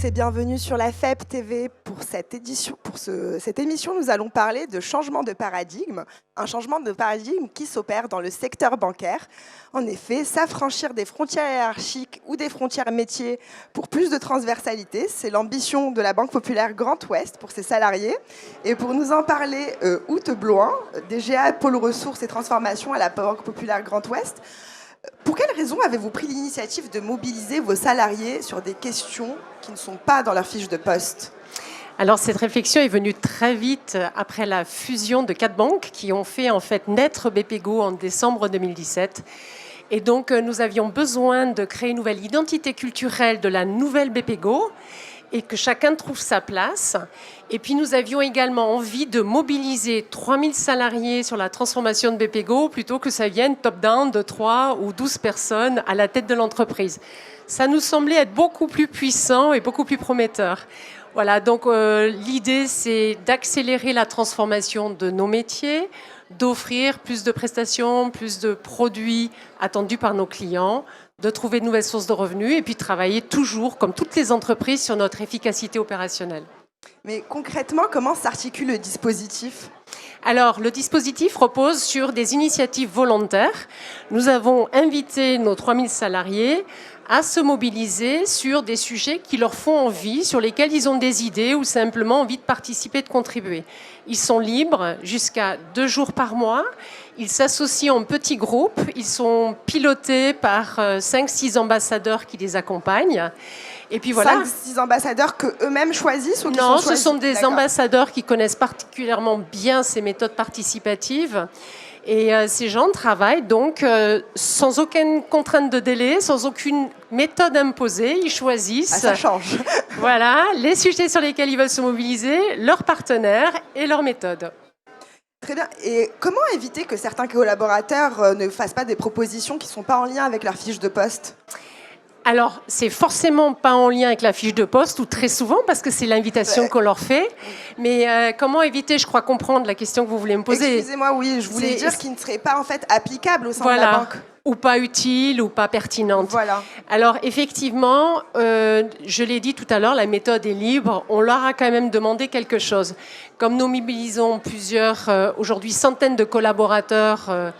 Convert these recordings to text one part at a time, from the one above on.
tous et bienvenue sur la FEP TV. Pour cette émission, nous allons parler de changement de paradigme, un changement de paradigme qui s'opère dans le secteur bancaire. En effet, s'affranchir des frontières hiérarchiques ou des frontières métiers pour plus de transversalité, c'est l'ambition de la Banque Populaire Grand Ouest pour ses salariés. Et pour nous en parler, Oute Bloin, DGA Pôle Ressources et Transformation à la Banque Populaire Grand Ouest. Pour quelles raisons avez-vous pris l'initiative de mobiliser vos salariés sur des questions qui ne sont pas dans leur fiche de poste ? Alors cette réflexion est venue très vite après la fusion de 4 banques qui ont fait en fait naître BPGO en décembre 2017. Et donc nous avions besoin de créer une nouvelle identité culturelle de la nouvelle BPGO et que chacun trouve sa place. Et puis nous avions également envie de mobiliser 3000 salariés sur la transformation de BPGO plutôt que ça vienne top-down de 3 ou 12 personnes à la tête de l'entreprise. Ça nous semblait être beaucoup plus puissant et beaucoup plus prometteur. Voilà, donc l'idée c'est d'accélérer la transformation de nos métiers, d'offrir plus de prestations, plus de produits attendus par nos clients, de trouver de nouvelles sources de revenus et puis de travailler toujours, comme toutes les entreprises, sur notre efficacité opérationnelle. Mais concrètement, comment s'articule le dispositif ? Alors, le dispositif repose sur des initiatives volontaires. Nous avons invité nos 3000 salariés à se mobiliser sur des sujets qui leur font envie, sur lesquels ils ont des idées ou simplement envie de participer, de contribuer. Ils sont libres jusqu'à 2 jours par mois. Ils s'associent en petits groupes. Ils sont pilotés par 5-6 ambassadeurs qui les accompagnent. Et puis voilà. 5-6 ambassadeurs qu'eux-mêmes choisissent ou qui Non, sont choisis ? ce sont des D'accord. ambassadeurs qui connaissent particulièrement bien ces méthodes participatives. Et ces gens travaillent donc sans aucune contrainte de délai, sans aucune méthode imposée. Ils choisissent Ça change. voilà, les sujets sur lesquels ils veulent se mobiliser, leurs partenaires et leurs méthodes. Très bien. Et comment éviter que certains collaborateurs ne fassent pas des propositions qui ne sont pas en lien avec leur fiche de poste ? Alors, c'est forcément pas en lien avec la fiche de poste, ou très souvent, parce que c'est l'invitation qu'on leur fait. Mais comment éviter, je crois comprendre la question que vous voulez me poser. Excusez-moi, oui, je voulais dire qu'il ne serait pas en fait applicable au sein de la banque. Ou pas utile, ou pas pertinente. Voilà. Alors, effectivement, je l'ai dit tout à l'heure, la méthode est libre. On leur a quand même demandé quelque chose. Comme nous mobilisons plusieurs, aujourd'hui, centaines de collaborateurs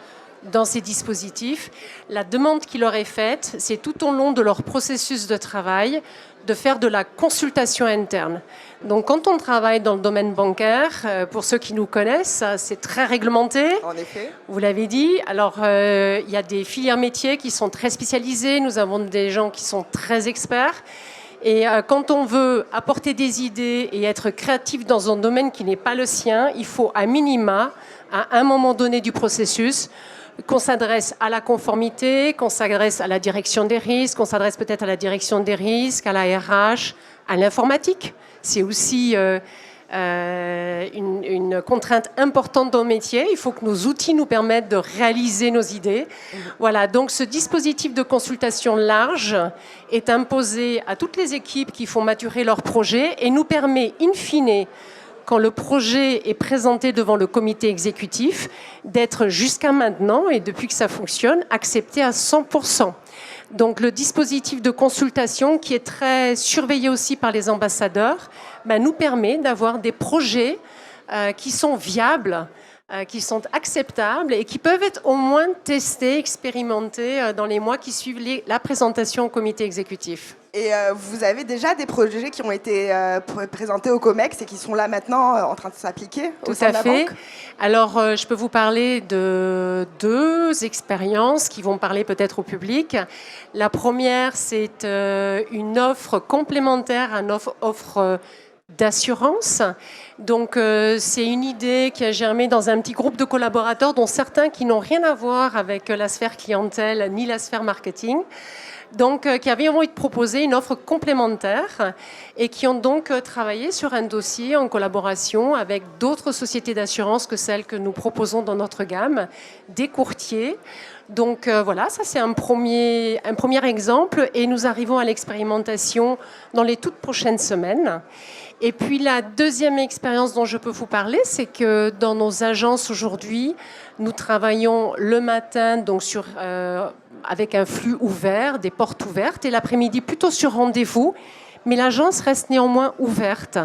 dans ces dispositifs, la demande qui leur est faite, c'est tout au long de leur processus de travail de faire de la consultation interne. Donc quand on travaille dans le domaine bancaire, pour ceux qui nous connaissent, c'est très réglementé. En effet. Vous l'avez dit. Alors il y a des filières métiers qui sont très spécialisées, nous avons des gens qui sont très experts. Et quand on veut apporter des idées et être créatif dans un domaine qui n'est pas le sien, il faut à minima, à un moment donné du processus, qu'on s'adresse à la conformité, qu'on s'adresse à la direction des risques, qu'on s'adresse peut-être à la direction des risques, à la RH, à l'informatique. C'est aussi une contrainte importante dans le métier. Il faut que nos outils nous permettent de réaliser nos idées. Voilà, donc ce dispositif de consultation large est imposé à toutes les équipes qui font maturer leurs projets et nous permet, in fine, quand le projet est présenté devant le comité exécutif, d'être jusqu'à maintenant, et depuis que ça fonctionne, accepté à 100%. Donc le dispositif de consultation, qui est très surveillé aussi par les ambassadeurs, nous permet d'avoir des projets qui sont viables, qui sont acceptables et qui peuvent être au moins testés, expérimentés dans les mois qui suivent la présentation au comité exécutif. Et vous avez déjà des projets qui ont été présentés au COMEX et qui sont là maintenant en train de s'appliquer au sein de la banque ? Alors, je peux vous parler de 2 expériences qui vont parler peut-être au public. La première, c'est une offre complémentaire à notre offre d'assurance. Donc, c'est une idée qui a germé dans un petit groupe de collaborateurs, dont certains qui n'ont rien à voir avec la sphère clientèle ni la sphère marketing. Donc, qui avaient envie de proposer une offre complémentaire et qui ont donc travaillé sur un dossier en collaboration avec d'autres sociétés d'assurance que celles que nous proposons dans notre gamme, des courtiers. Donc voilà, ça c'est un premier exemple et nous arrivons à l'expérimentation dans les toutes prochaines semaines. Et puis la deuxième expérience dont je peux vous parler, c'est que dans nos agences aujourd'hui, nous travaillons le matin donc avec un flux ouvert, des portes ouvertes, et l'après-midi plutôt sur rendez-vous, mais l'agence reste néanmoins ouverte.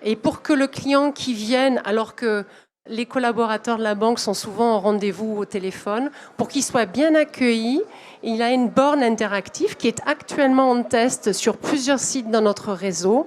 Et pour que le client qui vienne, alors que les collaborateurs de la banque sont souvent en rendez-vous au téléphone, pour qu'il soit bien accueilli, il a une borne interactive qui est actuellement en test sur plusieurs sites dans notre réseau,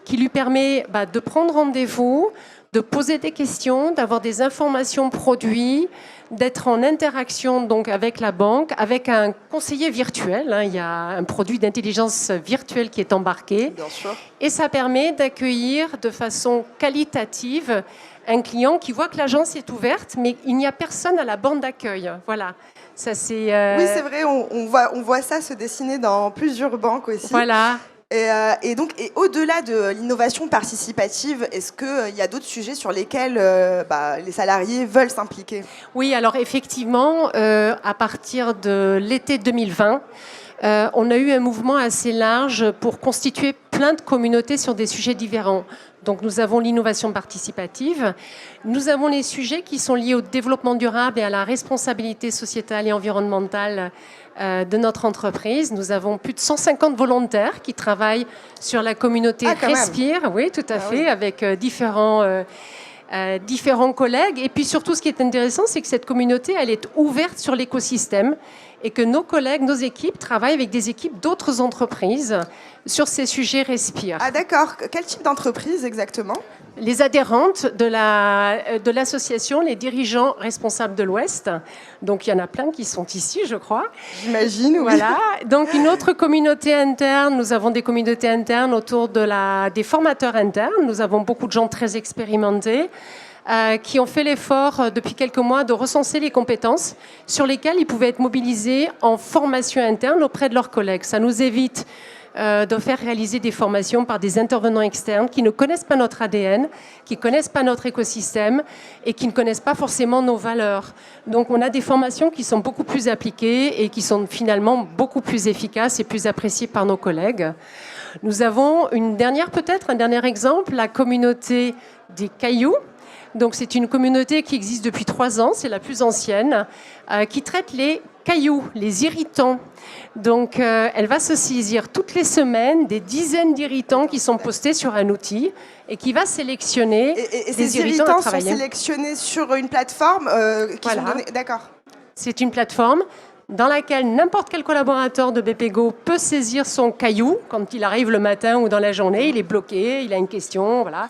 qui lui permet de prendre rendez-vous, de poser des questions, d'avoir des informations produits, d'être en interaction donc avec la banque, avec un conseiller virtuel. Il y a un produit d'intelligence virtuelle qui est embarqué. Bien sûr. Et ça permet d'accueillir de façon qualitative un client qui voit que l'agence est ouverte, mais il n'y a personne à la borne d'accueil. Voilà. Ça, c'est, Oui, c'est vrai, on voit ça se dessiner dans plusieurs banques aussi. Voilà. Et au-delà de l'innovation participative, est-ce qu'il y a d'autres sujets sur lesquels les salariés veulent s'impliquer? Oui, alors effectivement, à partir de l'été 2020, on a eu un mouvement assez large pour constituer plein de communautés sur des sujets différents. Donc nous avons l'innovation participative, nous avons les sujets qui sont liés au développement durable et à la responsabilité sociétale et environnementale de notre entreprise. Nous avons plus de 150 volontaires qui travaillent sur la communauté Respire, oui, tout à fait, avec différents collègues. Et puis surtout, ce qui est intéressant, c'est que cette communauté, elle est ouverte sur l'écosystème et que nos collègues, nos équipes travaillent avec des équipes d'autres entreprises sur ces sujets Respire. Ah d'accord. Quel type d'entreprise exactement? Les adhérentes de l'association, les dirigeants responsables de l'Ouest. Donc, il y en a plein qui sont ici, je crois. J'imagine, oui. Voilà. Donc, une autre communauté interne. Nous avons des communautés internes autour des formateurs internes. Nous avons beaucoup de gens très expérimentés qui ont fait l'effort depuis quelques mois de recenser les compétences sur lesquelles ils pouvaient être mobilisés en formation interne auprès de leurs collègues. Ça nous évite de faire réaliser des formations par des intervenants externes qui ne connaissent pas notre ADN, qui ne connaissent pas notre écosystème et qui ne connaissent pas forcément nos valeurs. Donc on a des formations qui sont beaucoup plus appliquées et qui sont finalement beaucoup plus efficaces et plus appréciées par nos collègues. Nous avons un dernier exemple, la communauté des cailloux. Donc c'est une communauté qui existe depuis 3 ans, c'est la plus ancienne, qui traite les cailloux, les irritants. Donc elle va se saisir toutes les semaines des dizaines d'irritants qui sont postés sur un outil et qui va sélectionner et des ces irritants à sont travailler. sélectionnés sur une plateforme qui sont donnés. D'accord. C'est une plateforme dans laquelle n'importe quel collaborateur de BPGO peut saisir son caillou quand il arrive le matin ou dans la journée, il est bloqué, il a une question, voilà.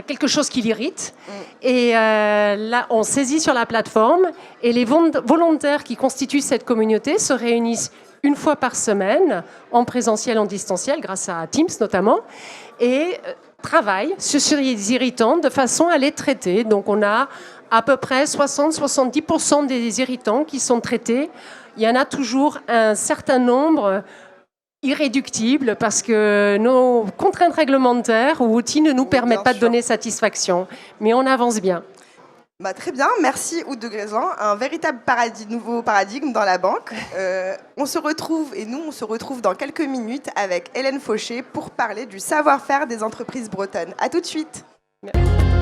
Quelque chose qui l'irrite. Et là, on saisit sur la plateforme et les volontaires qui constituent cette communauté se réunissent une fois par semaine, en présentiel, en distanciel, grâce à Teams notamment, et travaillent sur ces irritants de façon à les traiter. Donc on a à peu près 60-70% des irritants qui sont traités. Il y en a toujours un certain nombre irréductible parce que nos contraintes réglementaires ou outils ne nous permettent pas de donner satisfaction. Mais on avance bien. Très bien, merci Aude de Grésan. Un véritable nouveau paradigme dans la banque. On se retrouve dans quelques minutes avec Hélène Fauché pour parler du savoir-faire des entreprises bretonnes. À tout de suite. Merci.